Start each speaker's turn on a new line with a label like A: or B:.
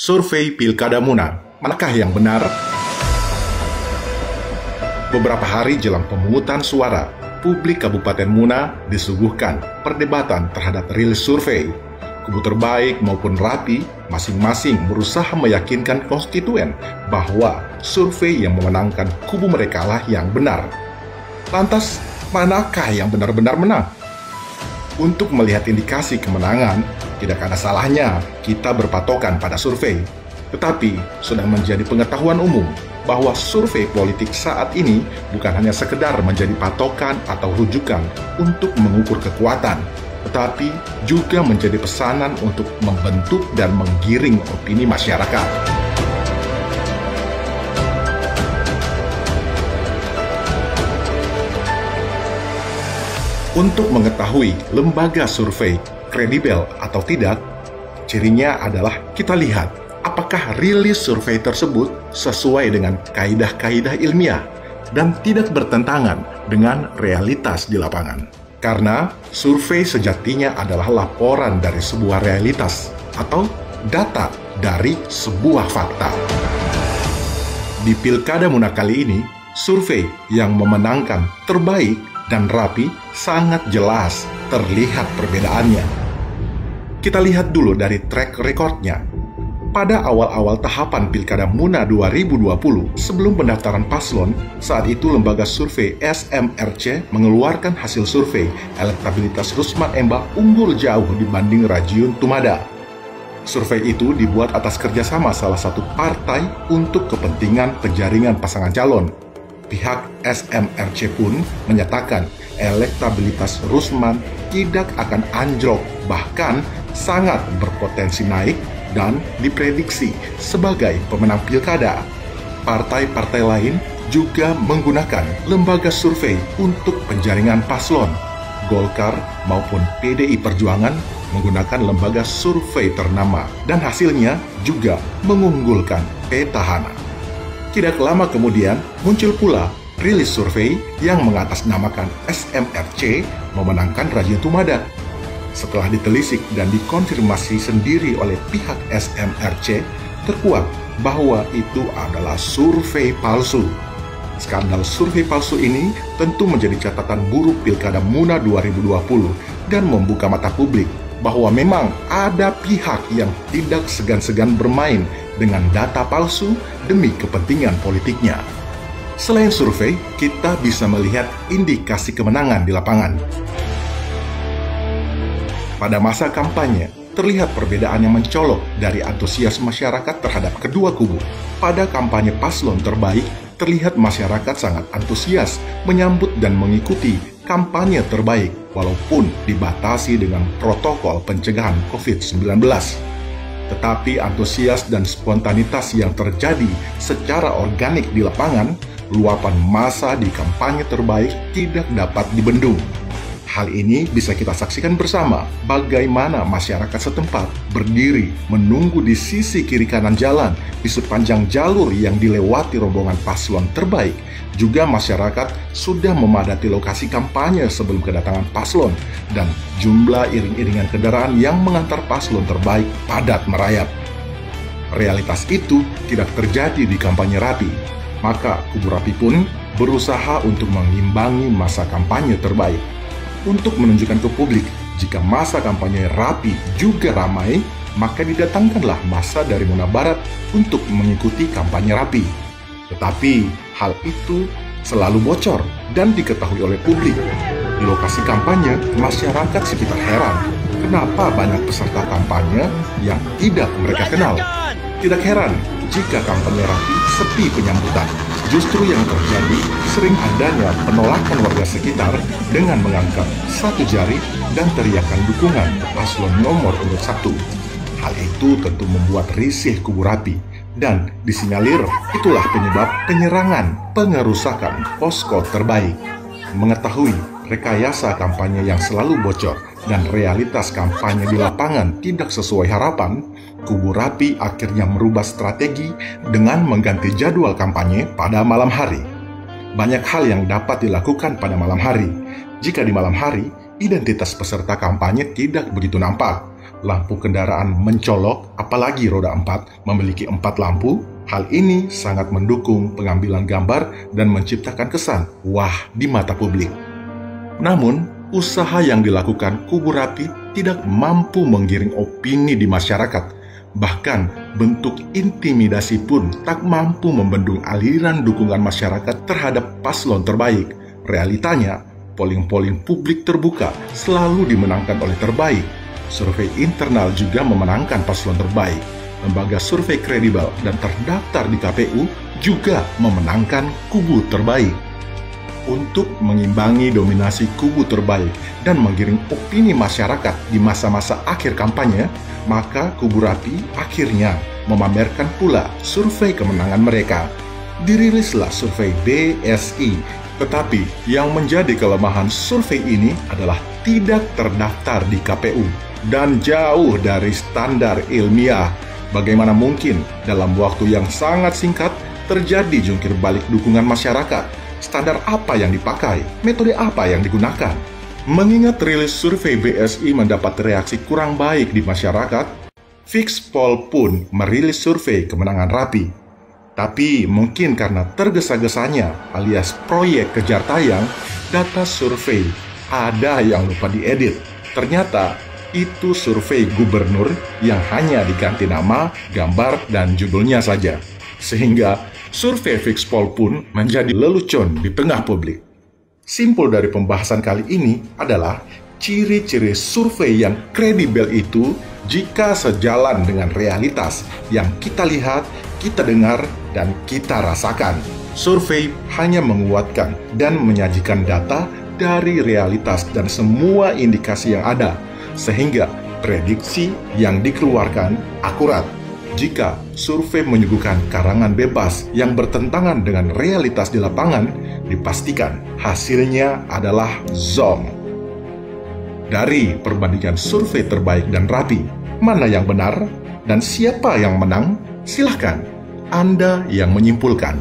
A: Survei Pilkada Muna, manakah yang benar? Beberapa hari jelang pemungutan suara, publik Kabupaten Muna disuguhkan perdebatan terhadap rilis survei. Kubu terbaik maupun Rapi masing-masing berusaha meyakinkan konstituen bahwa survei yang memenangkan kubu mereka lah yang benar. Lantas, manakah yang benar-benar menang? Untuk melihat indikasi kemenangan, tidak ada salahnya kita berpatokan pada survei. Tetapi, sudah menjadi pengetahuan umum bahwa survei politik saat ini bukan hanya sekedar menjadi patokan atau rujukan untuk mengukur kekuatan, tetapi juga menjadi pesanan untuk membentuk dan menggiring opini masyarakat. Untuk mengetahui lembaga survei kredibel atau tidak, cirinya adalah kita lihat apakah rilis survei tersebut sesuai dengan kaidah-kaidah ilmiah dan tidak bertentangan dengan realitas di lapangan. Karena survei sejatinya adalah laporan dari sebuah realitas atau data dari sebuah fakta. Di Pilkada Muna kali ini, survei yang memenangkan terbaik dan Rapi sangat jelas terlihat perbedaannya. Kita lihat dulu dari track recordnya. Pada awal-awal tahapan Pilkada Muna 2020, sebelum pendaftaran paslon, saat itu lembaga survei SMRC mengeluarkan hasil survei elektabilitas Rusman Emba unggul jauh dibanding Rajiun Tumada. Survei itu dibuat atas kerjasama salah satu partai untuk kepentingan penjaringan pasangan calon. Pihak SMRC pun menyatakan elektabilitas Rusman tidak akan anjlok, bahkan sangat berpotensi naik dan diprediksi sebagai pemenang pilkada. Partai-partai lain juga menggunakan lembaga survei untuk penjaringan paslon. Golkar maupun PDI Perjuangan menggunakan lembaga survei ternama dan hasilnya juga mengunggulkan petahana. Tidak lama kemudian muncul pula rilis survei yang mengatasnamakan SMRC memenangkan Rajiun Tumada. Setelah ditelisik dan dikonfirmasi sendiri oleh pihak SMRC, terkuak bahwa itu adalah survei palsu. Skandal survei palsu ini tentu menjadi catatan buruk Pilkada Muna 2020 dan membuka mata publik bahwa memang ada pihak yang tidak segan-segan bermain dengan data palsu demi kepentingan politiknya. Selain survei, kita bisa melihat indikasi kemenangan di lapangan. Pada masa kampanye, terlihat perbedaan yang mencolok dari antusias masyarakat terhadap kedua kubu. Pada kampanye paslon terbaik, terlihat masyarakat sangat antusias menyambut dan mengikuti kampanye terbaik walaupun dibatasi dengan protokol pencegahan COVID-19. Tetapi antusias dan spontanitas yang terjadi secara organik di lapangan, luapan massa di kampanye terbaik tidak dapat dibendung. Hal ini bisa kita saksikan bersama bagaimana masyarakat setempat berdiri menunggu di sisi kiri kanan jalan di sepanjang jalur yang dilewati rombongan paslon terbaik. Juga masyarakat sudah memadati lokasi kampanye sebelum kedatangan paslon dan jumlah iring-iringan kendaraan yang mengantar paslon terbaik padat merayap. Realitas itu tidak terjadi di kampanye Rapi. Maka kubu Rapi pun berusaha untuk mengimbangi masa kampanye terbaik. Untuk menunjukkan ke publik jika masa kampanye Rapi juga ramai, maka didatangkanlah massa dari Muna Barat untuk mengikuti kampanye Rapi. Tetapi hal itu selalu bocor dan diketahui oleh publik. Di lokasi kampanye, masyarakat sekitar heran kenapa banyak peserta kampanye yang tidak mereka kenal. Tidak heran jika kampanye Rapi sepi penyambutan. Justru yang terjadi sering adanya penolakan warga sekitar dengan mengangkat satu jari dan teriakan dukungan ke paslon nomor urut 1. Hal itu tentu membuat risih kubu Rapi dan disinyalir itulah penyebab penyerangan, pengerusakan posko terbaik. Mengetahui rekayasa kampanye yang selalu bocor dan realitas kampanye di lapangan tidak sesuai harapan, kubu Rapi akhirnya merubah strategi dengan mengganti jadwal kampanye pada malam hari. Banyak hal yang dapat dilakukan pada malam hari. Jika di malam hari, identitas peserta kampanye tidak begitu nampak, lampu kendaraan mencolok, apalagi roda 4 memiliki 4 lampu. Hal ini sangat mendukung pengambilan gambar dan menciptakan kesan wah di mata publik. Namun, usaha yang dilakukan Kubu Rapi tidak mampu menggiring opini di masyarakat. Bahkan, bentuk intimidasi pun tak mampu membendung aliran dukungan masyarakat terhadap paslon terbaik. Realitanya, polling-polling publik terbuka selalu dimenangkan oleh terbaik. Survei internal juga memenangkan paslon terbaik. Lembaga survei kredibel dan terdaftar di KPU juga memenangkan kubu terbaik. Untuk mengimbangi dominasi kubu terbaik dan menggiring opini masyarakat di masa-masa akhir kampanye, maka Kubu Rapi akhirnya memamerkan pula survei kemenangan mereka. Dirilislah survei BSI, tetapi yang menjadi kelemahan survei ini adalah tidak terdaftar di KPU dan jauh dari standar ilmiah. Bagaimana mungkin dalam waktu yang sangat singkat terjadi jungkir balik dukungan masyarakat? Standar apa yang dipakai? Metode apa yang digunakan? Mengingat rilis survei BSI mendapat reaksi kurang baik di masyarakat, Fixpol pun merilis survei kemenangan Rapi. Tapi mungkin karena tergesa-gesanya alias proyek kejar tayang, data survei ada yang lupa diedit. Ternyata itu survei gubernur yang hanya diganti nama, gambar, dan judulnya saja. Sehingga survei Fixpol pun menjadi lelucon di tengah publik. Simpul dari pembahasan kali ini adalah ciri-ciri survei yang kredibel itu jika sejalan dengan realitas yang kita lihat, kita dengar, dan kita rasakan. Survei hanya menguatkan dan menyajikan data dari realitas dan semua indikasi yang ada, sehingga prediksi yang dikeluarkan akurat. Jika survei menyuguhkan karangan bebas yang bertentangan dengan realitas di lapangan, dipastikan hasilnya adalah zong. Dari perbandingan survei terbaik dan Rapi, mana yang benar dan siapa yang menang? Silahkan Anda yang menyimpulkan.